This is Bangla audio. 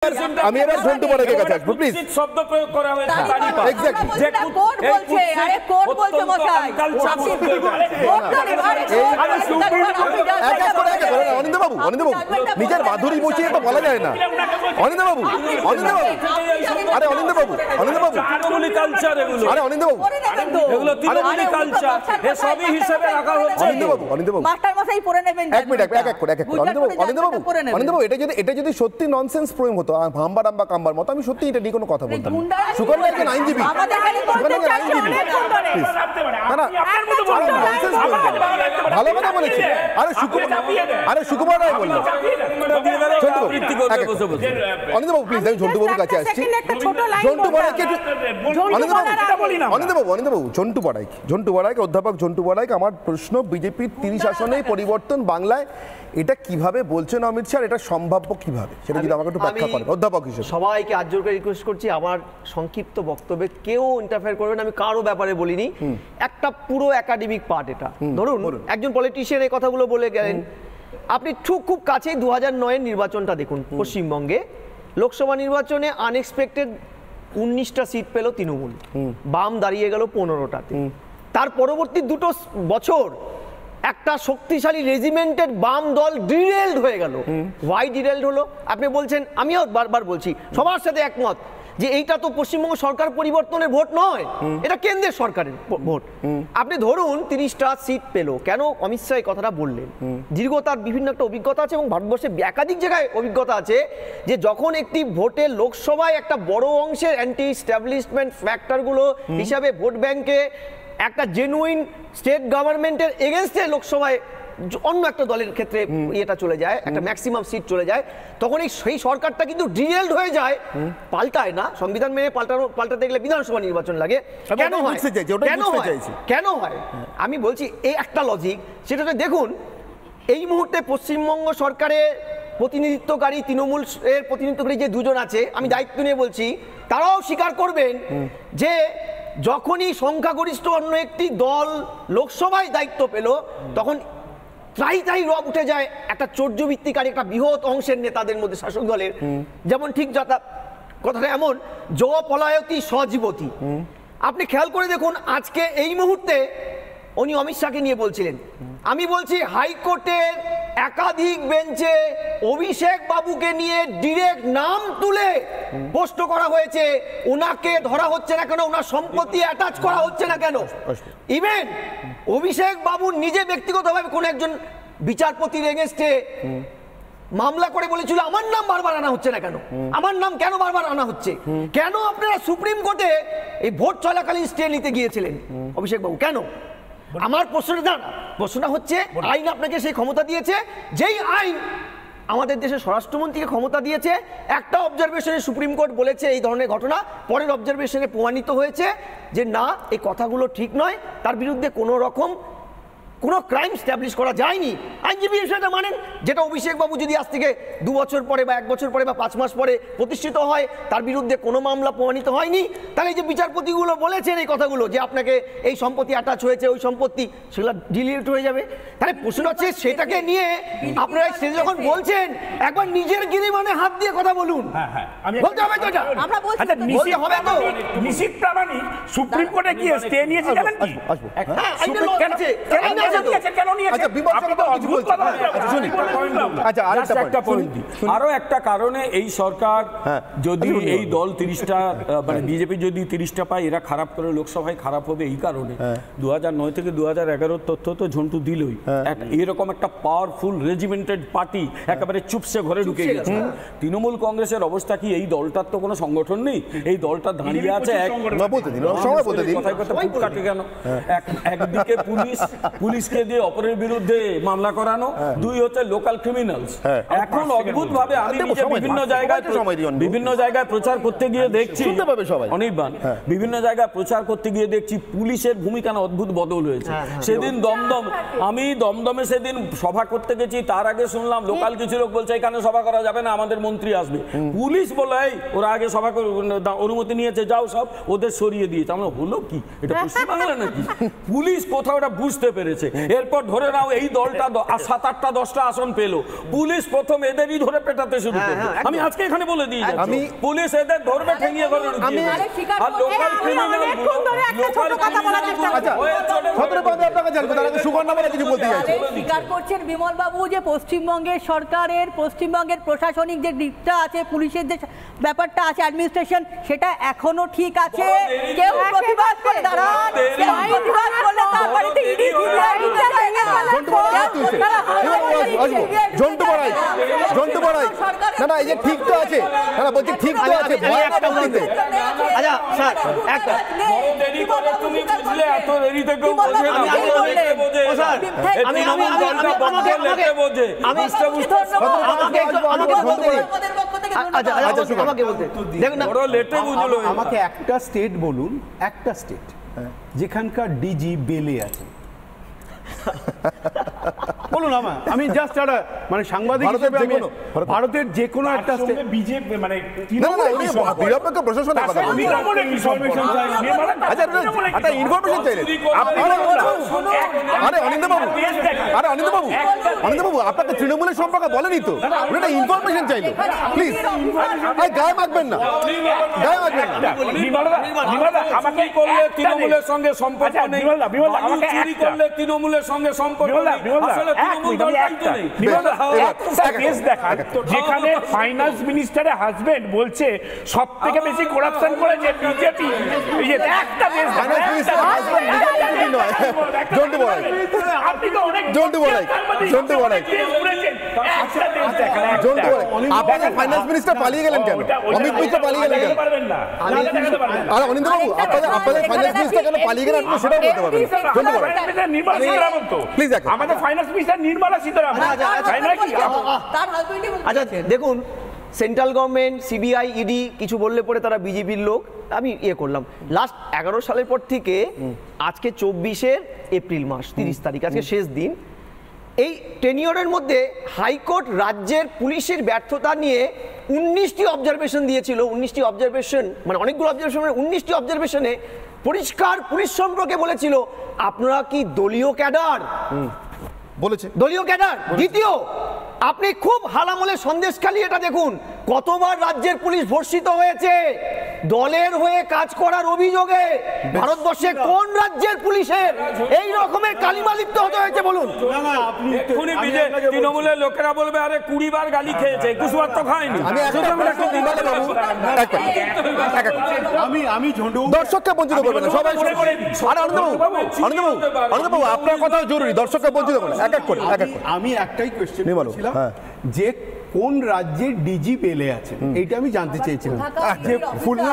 আমি এবার ঝন্টু বড়াইকে কাছে আসবো প্লিজ। শব্দ প্রয়োগ করা হয়েছে এক্স্যাক্টলি যে কোর্ট বলছে, আরে কোর্ট বলছে মশাই অনিন্দ বাবু নিজের মাধুরী বসিয়ে তো বলা যায় না। অনিন্দ বাবু আরে অনিন্দ বাবু তৃণমূলী কালচার এগুলো, আরে অনিন্দ বাবু এগুলো তৃণমূলী কালচার, এ সবই হিসেবে রাখা হচ্ছে। অনিন্দ বাবু মাস্টার মশাই পড়ে নেবেন। এক মিনিট এক করে অনিন্দ বাবু এটা যদি সত্যি ননসেন্স প্রয়োগ হতো ভাম্বা ডাম্বা কাম্বার মতো, আমি সত্যি এটা নিয়ে কোনো কথা বলতাম না। সুকন্যা একজন আইনজীবী, ভালো কথা বলেছে। আরে সুকুমার রায় বললো। অনিন্দ বাবু প্লিজ, আমি ঝন্টু বাবুর কাছে আসছি। ঝন্টু বড়াইকে অধ্যাপক ঝন্টু বড়াইকে আমার প্রশ্ন, বিজেপির 30 আসনে পরিবর্তন বাংলায়, এটা কিভাবে বলছেন অমিত শাহ, এটা সম্ভাব্য কিভাবে, সেটা যদি আমাকে একটু ব্যাখ্যা করেন অধ্যাপক হিসেবে। সবাইকে আজ জোর করে রিকোয়েস্ট করছি, আমার সংক্ষিপ্ত বক্তব্যে কেউ ইন্টারফেয়ার করবেন, আমি কারো ব্যাপারে বলিনি, একটা পুরো একাডেমিক পার্ট এটা। ধরুন একজন পলিটিশিয়ান এই কথাগুলো বলে গেলেন, আপনি খুব কাছেই 2009-এর নির্বাচনটা দেখুন। পশ্চিমবঙ্গে লোকসভা নির্বাচনে আনএক্সপেক্টেড 19টা সিট পেল তৃণমূল, বাম দাঁড়িয়ে গেল 15টাতে। তার পরবর্তী 2 বছর একটা শক্তিশালী রেজিমেন্টেড বাম দল ডিরেলড হয়ে গেল। ওয়াই ডিরেলড হলো? আপনি বলছেন, আমিও বারবার বলছি, সবার সাথে একমত যে এইটা তো পশ্চিমবঙ্গ সরকার পরিবর্তনের ভোট নয়, এটা কেন্দ্রের সরকারের ভোট। আপনি ধরুন 30টা সিট পেল, কেন অমিত শাহ এই কথাটা বললেন? দীর্ঘ তার বিভিন্ন একটা অভিজ্ঞতা আছে এবং ভারতবর্ষে একাধিক জায়গায় অভিজ্ঞতা আছে যে যখন একটি ভোটে লোকসভায় একটা বড় অংশের অ্যান্টি স্ট্যাবলিশমেন্ট ফ্যাক্টরগুলো হিসাবে ভোট ব্যাংকে একটা জেনুইন স্টেট গভর্নমেন্টের এগেনস্টে লোকসভায় অন্য একটা দলের ক্ষেত্রে এটা চলে যায়, একটা ম্যাক্সিমাম সিট চলে যায়, তখন সেই সরকারটা কিন্তু ডিরেলড হয়ে যায়, পাল্টায় না। সংবিধান মেনে পাল্টাতে গেলে বিধানসভা নির্বাচন লাগে। কেন হয় আমি বলছি, এই একটা লজিক। সেটা দেখুন, এই মুহূর্তে পশ্চিমবঙ্গ সরকারের প্রতিনিধিত্বকারী, তৃণমূল এর প্রতিনিধিত্বকারী যে দুজন আছে, আমি দায়িত্ব নিয়ে বলছি, তারাও স্বীকার করবেন যে যখনই সংখ্যাগরিষ্ঠ অন্য একটি দল লোকসভায় দায়িত্ব পেল, তখন ত্রাই রব উঠে যায় একটা চৌর্যবৃত্তিকারী একটা বৃহৎ অংশের নেতাদের মধ্যে, শাসক দলের। যেমন ঠিক কথাটা এমন, জ পলায়তি সজীবতী। আপনি খেয়াল করে দেখুন, আজকে এই মুহূর্তে উনি অমিত শাহকে নিয়ে বলছিলেন, আমি বলছি হাইকোর্টের একাধিক বেঞ্চে অভিষেক বাবুকে নিয়ে ডিরেক্ট নাম তুলে পোস্ট করা হয়েছে, ওনাকে ধরা হচ্ছে না কেন, ওনার সম্পত্তি অ্যাটাচ করা হচ্ছে না কেন। ইভেন অভিষেক বাবু নিজে ব্যক্তিগতভাবে কোন একজন বিচারপতির এগেইনস্টে মামলা করে বলেছিল, আমার নাম বারবার আনা হচ্ছে না কেন, আমার নাম কেন বারবার আনা হচ্ছে, কেন আপনারা সুপ্রিম কোর্টে এই ভোট চলাকালীন স্টে নিতে গিয়েছিলেন অভিষেক বাবু, কেন? আমার প্রশ্নটা হচ্ছে, আইন আপনাকে সেই ক্ষমতা দিয়েছে, যেই আইন আমাদের দেশের স্বরাষ্ট্রমন্ত্রীকে ক্ষমতা দিয়েছে। একটা অবজারভেশনে সুপ্রিম কোর্ট বলেছে এই ধরনের ঘটনা, পরের অবজারভেশনে প্রমাণিত হয়েছে যে না, এই কথাগুলো ঠিক নয়, তার বিরুদ্ধে কোনো রকম কোনো ক্রাইম স্ট্যাবলিশ করা যায়নি। আইনজীবী সেটা মানেন, যেটা অভিষেক বাবু যদি আজ থেকে 2 বছর পরে বা 1 বছর পরে বা 5 মাস পরে প্রতিষ্ঠিত হয়, তার বিরুদ্ধে কোনো মামলা প্রমাণিত হয়নি, তাহলে এই যে বিচারপতিগুলো বলেছেন এই কথাগুলো যে আপনাকে এই সম্পত্তি অ্যাটাচ হয়েছে, ওই সম্পত্তি, সেগুলো ডিলিট হয়ে যাবে। তাহলে প্রশ্ন হচ্ছে, সেটাকে নিয়ে আপনারা সে যখন বলছেন, একবার নিজের গিরিমানে হাত দিয়ে কথা বলুন। বলতে হবে তো, এটা আমরা বলতে হবে তো। নিশ্চিত প্রামাণিক সুপ্রিম কোর্টে গিয়ে স্টে নিয়েছে, জানেন কি? আরো একটা কারণে এই সরকার যদি এই দল 30টা মানে বিজেপি যদি 30টা পায়, এরা খারাপ করে লোকসভায় খারাপ হবে এই কারণে। 2009 থেকে 2011 তথ্য তো ঝন্টু দিলই, এরকম একটা পাওয়ারফুল রেজিমেন্টেড পার্টি একেবারে চুপসে ঘরে ঢুকে গেছে। তৃণমূল কংগ্রেসের অবস্থা কি? এই দলটার তো কোনো সংগঠন নেই, এই দলটা দাঁড়িয়ে আছে একদিকে পুলিশকে দিয়ে অপরের বিরুদ্ধে মামলা করানো, 2 হচ্ছে লোকাল ক্রিমিনালস। এখন অদ্ভুত ভাবে আমি বিভিন্ন জায়গায় প্রচার করতে গিয়ে দেখছি, অনির্বাণ, বিভিন্ন জায়গায় প্রচার করতে গিয়ে দেখছি পুলিশের ভূমিকা না অদ্ভুত বদল হয়েছে। সেদিন আমি দমদমে সেদিন সভা করতে গেছি, তার আগে শুনলাম লোকাল কিছু লোক বলছে এখানে সভা করা যাবে না, আমাদের মন্ত্রী আসবে। পুলিশ বলে ওরা আগে সভা অনুমতি নিয়েছে, যাও সব, ওদের সরিয়ে দিয়েছে। আমরা হলো কি, এটা পশ্চিমবাংলা নাকি? পুলিশ কোথাও এটা বুঝতে পেরেছে এরপর ধরে নাও এই দলটা 7-8টা 10টা আসন পেল, পুলিশ প্রথম এদেরই ধরে পেটাতে শুরু করবে। আমি আজকে এখানে বলে দিই, পুলিশ এদের ধরবে ঠেঙিয়ে ঘরে ঢুকিয়ে দেবে। আর লোকাল ক্রিমিনাল স্বীকার করছেন বিমল বাবু যে পশ্চিমবঙ্গের সরকারের, পশ্চিমবঙ্গের প্রশাসনিক যে দিকটা আছে, পুলিশের যে ব্যাপারটা আছে, অ্যাডমিনিস্ট্রেশন, সেটা এখনো ঠিক আছে। কেউ প্রতিবাদ করে দাঁড়ান, কেউ প্রতিবাদ করলে তার বাড়িতে ইডি জন্টু বড়াই না না, এই যে ঠিক তো আছে, না না বলছি ঠিক তো আছে। আচ্ছা স্যার একটা দেরি করে তুমি বুঝলে, এত দেরিতে কেউ বোঝে না। আমাকে একটা স্টেট বলুন, একটা স্টেট যেখানকার ডিজি বেলে আছে বলুন। আমি জাস্ট একটা মানে সাংবাদিক হিসেবে ভারতের যে কোনো একটা বিজেপি মানে নিরপেক্ষ প্রশাসনের কথা ইনফরমেশন চাই। আচ্ছা ইনফরমেশন চাইলেন আরে অনিন্দ্যবাবু আপনাকে তৃণমূলের সম্পর্কে বলেনি তো, ওটা ইনফরমেশন চাইলো। প্লিজ গায়ে মাখবেন না, গায়ে মাখবেন না। আমাকে করলে তৃণমূলের সঙ্গে সম্পর্ক নেই, চুরি করলে তৃণমূলের সঙ্গে সম্পর্ক নেই। আসলে তৃণমূল দলটাই তো নেই। যেখানে ফাইন্যান্স মিনিস্টারের হাজবেন্ড বলছে সব থেকে বেশি করাপশন করেছে বিজেপি, একটা দেশ আপনাদের ফাইন্যান্স মিনিস্টার পালিয়ে গেলেন কেন? অমিত মিত্র পালিয়ে গেলেন কেন? আর অনিন্দ্যবাবু আপনাদের ফাইন্যান্স মিনিস্টার কেন পালিয়ে গেলেন আপনি সেটাও বলতে পারবেন। প্লিজ আমাদের ফাইন্যান্স মিনিস্টার নির্মলা সীতারামন। আচ্ছা দেখুন, সেন্ট্রাল গভর্নমেন্ট, সিবিআই, ইডি কিছু বললে পরে তারা বিজেপির লোক। আমি করলাম লাস্ট 11 সালের পর থেকে আজকে 24 এপ্রিল মাস 30 তারিখ, আজকে শেষ দিন। এই টেনিয়রের মধ্যে হাইকোর্ট রাজ্যের পুলিশের ব্যর্থতা নিয়ে 19টি অবজারভেশন দিয়েছিল। 19টি অবজারভেশন মানে অনেকগুলো অবজারভেশন, 19টি অবজারভেশনে পরিষ্কার পুলিশ সম্পর্কে বলেছিল আপনারা কি দলীয় ক্যাডার বলেছে, দলীয় ক্যাডার। দ্বিতীয়, আপনি খুব হালামলে সন্দেশখালী এটা দেখুন, কতবার রাজ্যের পুলিশ ভর্ষিত হয়েছে দলের হয়ে কাজ করার অভিযোগে। ভারতবর্ষে কোন রাজ্যের পুলিশের এই রকমের কালিমা লিপ্ত হতে হয়েছে বলুন? এক্ষুনি তৃণমূলের লোকেরা বলবে আরে 20 বার গালি খেয়েছে, 21 বার তো খায়নি। আমি দর্শককে বঞ্চিত করবেন না সবাই। আরে অনিন্দ্যবাবু আপনার কথাও জরুরি, দর্শককে বঞ্চিত করবেন এক এক করে। আমি একটাই কোয়েশ্চেন করছিলাম যে কোন রাজ্যের ডিজি বেলে আছে, এইটা আমি জানতে চেয়েছিলাম। যে ফুল না